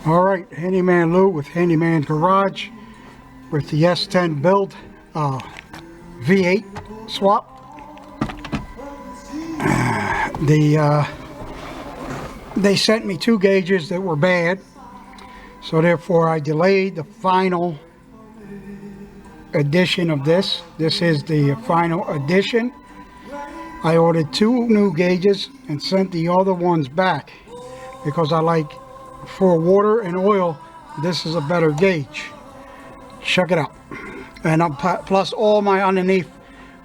Alright, Handyman Lou with Handyman's Garage with the S10 build V8 swap. They sent me two gauges that were bad, so therefore I delayed the final edition of this. This is the final edition. I ordered two new gauges and sent the other ones back because I like, for water and oil, this is a better gauge. Check it out. And plus all my underneath,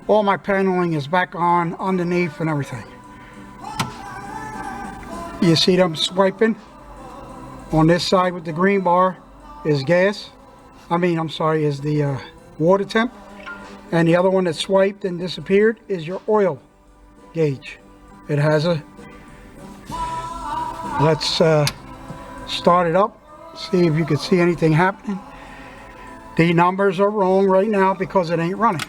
all my paneling is back on underneath and everything. You see them swiping? On this side with the green bar is gas. Is the water temp. And the other one that swiped and disappeared is your oil gauge. It has a... Let's start it up, see if you can see anything happening. The numbers are wrong right now because it ain't running.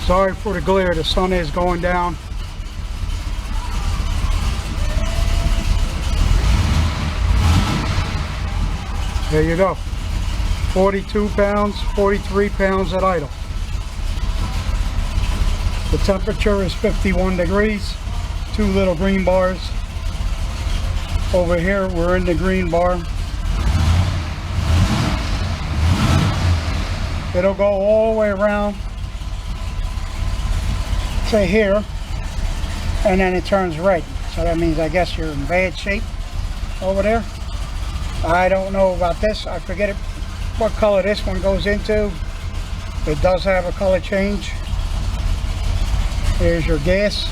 Sorry for the glare, the sun is going down. There you go. 42 pounds, 43 pounds at idle. The temperature is 51 degrees. Two little green bars. Over here, we're in the green bar. It'll go all the way around to here, and then it turns red. So that means I guess you're in bad shape over there. I don't know about this. I forget it, what color this one goes into. It does have a color change. Here's your gas.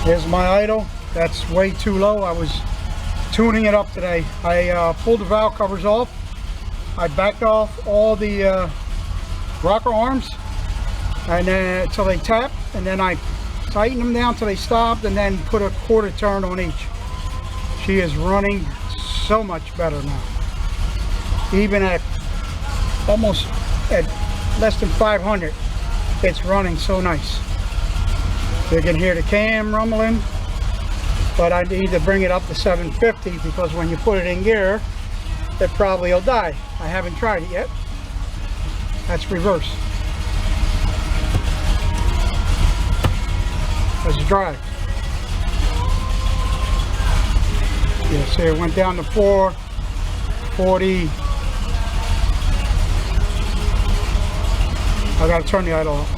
Here's my idle. That's way too low. I was tuning it up today. I pulled the valve covers off. I backed off all the rocker arms, and then until they tapped, and then I tighten them down till they stopped, and then put a quarter turn on each. She is running so much better now. Even at almost at less than 500, it's running so nice. You can hear the cam rumbling, but I need to bring it up to 750 because when you put it in gear, it probably will die. I haven't tried it yet. That's reverse. Let's drive. Yeah, see, it went down to 440. I gotta turn the idle off,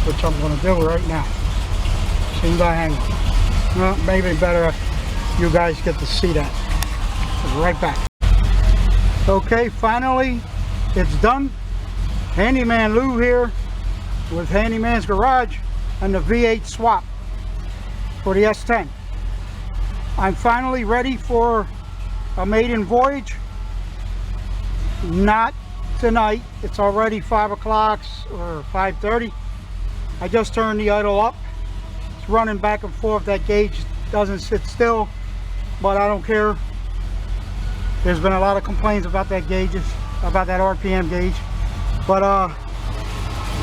which I'm gonna do right now. As soon as I hang on. Well, maybe better if you guys get to see that. I'll be right back. Okay, finally, it's done. Handyman Lou here with Handyman's Garage and the V8 swap for the S10. I'm finally ready for a maiden voyage. Not tonight. It's already 5 o'clock or 5:30. I just turned the idle up. It's running back and forth. That gauge doesn't sit still, but I don't care. There's been a lot of complaints about that gauges, about that RPM gauge. But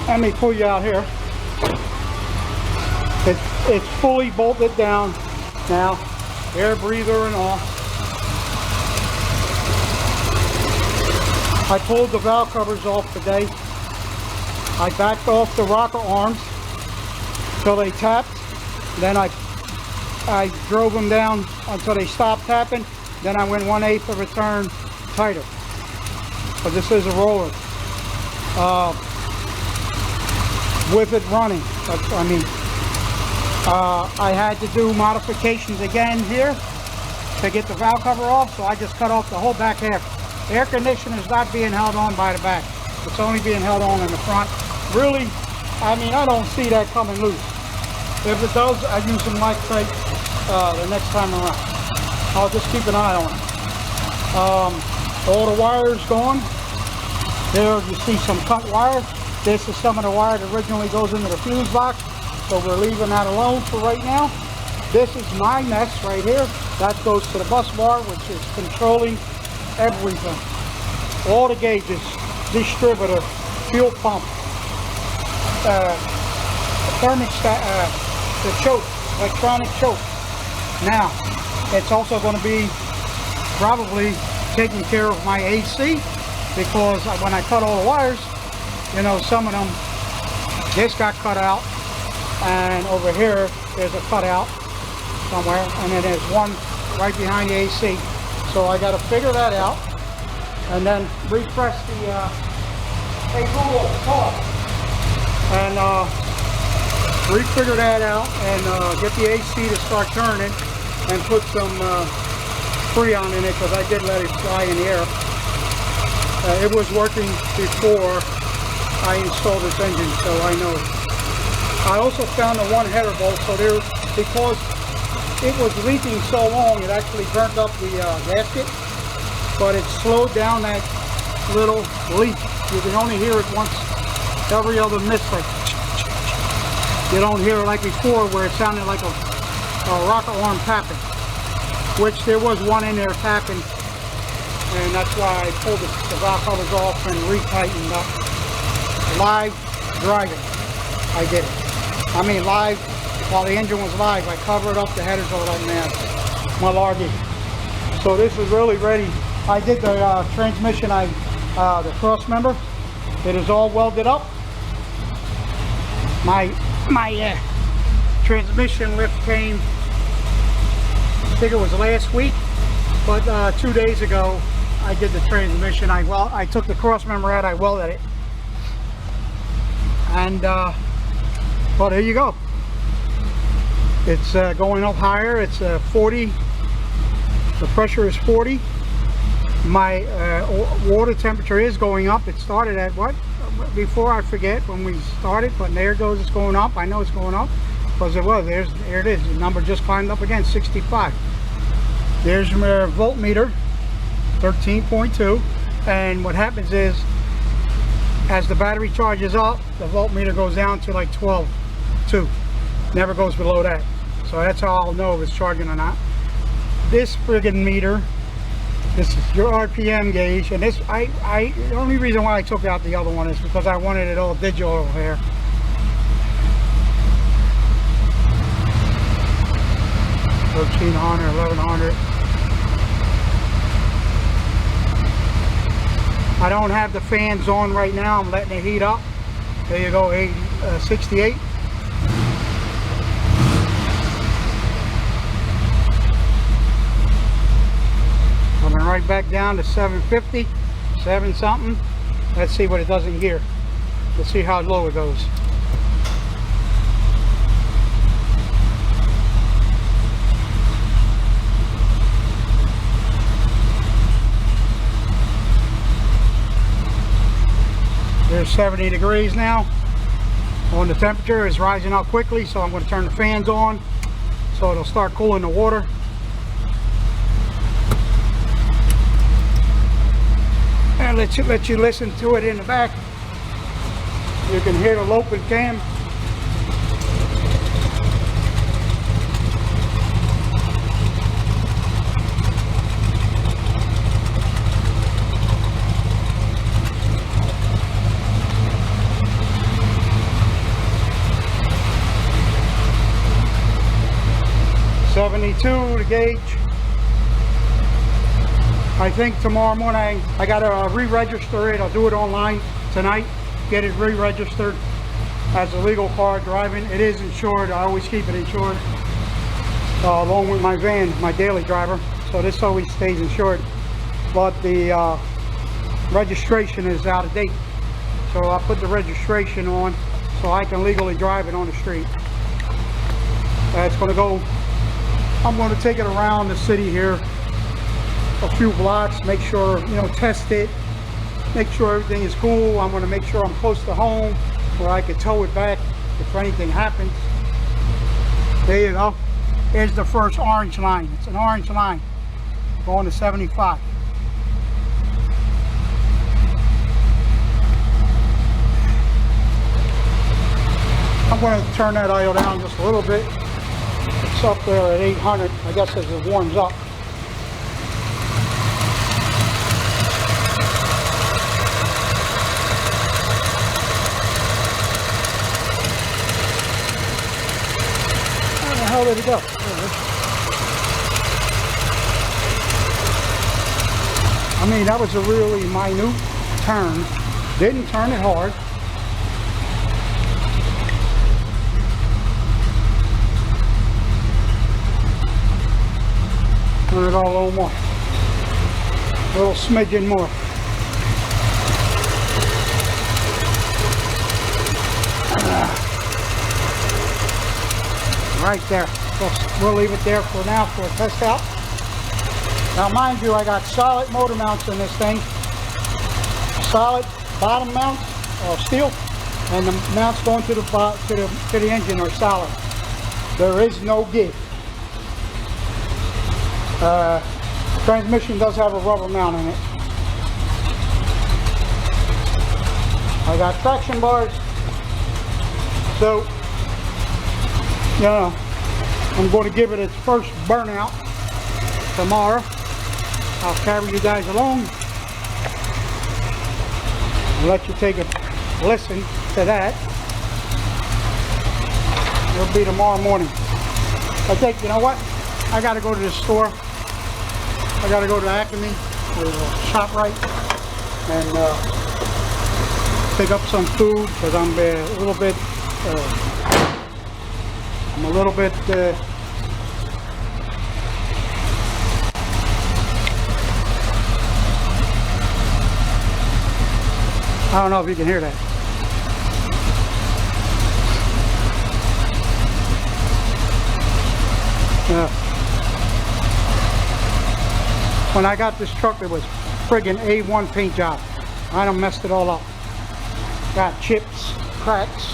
let me pull you out here. It's fully bolted down now, air breather and all. I pulled the valve covers off today. I backed off the rocker arms till they tapped. Then I drove them down until they stopped tapping. Then I went 1/8 of a turn tighter. But this is a roller. With it running, I had to do modifications again here to get the valve cover off, so I just cut off the whole back half. The air conditioner is not being held on by the back. It's only being held on in the front. Really, I don't see that coming loose. If it does, I use some Loctite the next time around. I'll just keep an eye on it. All the wires gone. There you see some cut wire. This is some of the wire that originally goes into the fuse box. So we're leaving that alone for right now. This is my mess right here. That goes to the bus bar, which is controlling everything. All the gauges, distributor, fuel pump, thermostat, the choke, electronic choke. Now, it's also going to be probably taking care of my AC, because when I cut all the wires, you know, some of them, this got cut out, and over here there's a cutout somewhere, and then there's one right behind the AC. So I got to figure that out, and then refresh the hey Google, talk, and refigure that out, and get the AC to start turning, and put some Freon in it, because I did let it fly in the air. It was working before I installed this engine, so I know. I also found the one header bolt, so there, because it was leaking so long, it actually burnt up the gasket, but it slowed down that little leak. You can only hear it once every other miss, like you don't hear it like before, where it sounded like a rocket arm tapping, which there was one in there tapping, and that's why I pulled the valve covers off and retightened up. Live driving, I did it. I mean live, while the engine was live, I covered up the headers all that man, malarkey. So this is really ready. I did the transmission, the cross member. It is all welded up. My transmission lift came, I think it was last week, but 2 days ago I did the transmission. I took the cross member out, I welded it, and well, there you go. It's going up higher. It's 40. The pressure is 40. My water temperature is going up. It started at what? Before, I forget when we started, but there it goes. It's going up. I know it's going up because it was. There it is. The number just climbed up again, 65. There's your voltmeter, 13.2. And what happens is, as the battery charges up, the voltmeter goes down to like 12.2. Never goes below that. So that's how I'll know if it's charging or not. This friggin' meter, this is your RPM gauge, and this, the only reason why I took out the other one is because I wanted it all digital here. $1,300, $1,100. I don't have the fans on right now. I'm letting it heat up. There you go, 68. Coming right back down to 750, 7 something. Let's see what it does in gear. Let's see how low it goes. There's 70 degrees now. On the temperature is rising up quickly, so I'm going to turn the fans on so it'll start cooling the water. And let you listen to it in the back. You can hear the loping cam. .72 the gauge. I think tomorrow morning I gotta re-register it. I'll do it online tonight, get it re-registered as a legal car driving. It is insured. I always keep it insured along with my van, my daily driver, so this always stays insured. But the registration is out of date, so I'll put the registration on so I can legally drive it on the street. It's going to go, I'm going to take it around the city here a few blocks, make sure, you know, test it, make sure everything is cool. I'm going to make sure I'm close to home where I could tow it back if anything happens. There you go. Here's the first orange line. It's an orange line going to 75. I'm going to turn that idle down just a little bit. It's up there at 800, I guess, as it warms up. Where the hell did it go? There it is. I mean, that was a really minute turn. Didn't turn it hard. Turn it all a little more. A little smidgen more. Right there. We'll leave it there for now for a test out. Now mind you, I got solid motor mounts in this thing. Solid bottom mounts are steel, and the mounts going to the engine are solid. There is no give. Transmission does have a rubber mount in it. I got traction bars, so you know, I'm going to give it its first burnout tomorrow. I'll carry you guys along and let you take a listen to that. It'll be tomorrow morning. I think, you know what? I got to go to the store. I got to go to Acme or ShopRite and pick up some food because I'm a little bit. I don't know if you can hear that. When I got this truck, it was friggin' A1 paint job. I done messed it all up. Got chips, cracks,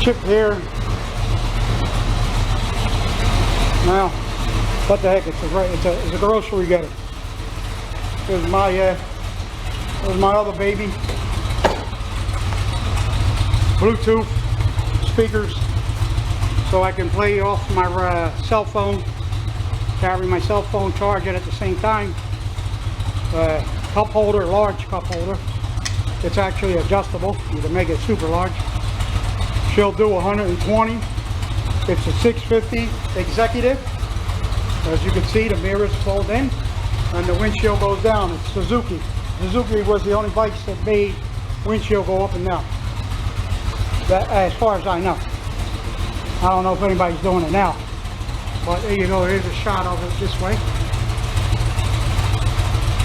chip here. Now, what the heck? It's a grocery getter. Here's my other baby. Bluetooth speakers, so I can play off my cell phone, carry my cell phone, charge it at the same time. Cup holder, large cup holder. It's actually adjustable. You can make it super large. She'll do 120. It's a 650 executive. As you can see, the mirrors fold in and the windshield goes down. It's Suzuki. Suzuki was the only bikes that made windshield go up and down. That, as far as I know. I don't know if anybody's doing it now. But there you go, here's a shot of it this way.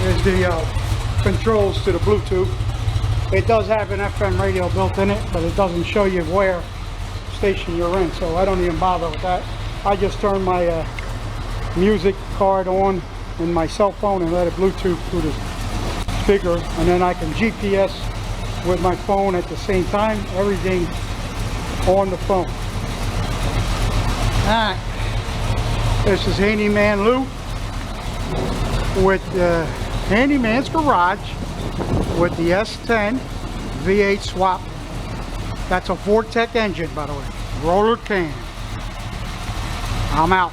Here's the controls to the Bluetooth. It does have an FM radio built in it, but it doesn't show you where station you're in, so I don't even bother with that. I just turn my music card on in my cell phone and let it Bluetooth through the speaker, and then I can GPS with my phone at the same time. Everything on the phone. Alright, this is Handyman Lou with Handyman's Garage with the S10 V8 swap. That's a Vortec engine, by the way. Roller can. I'm out.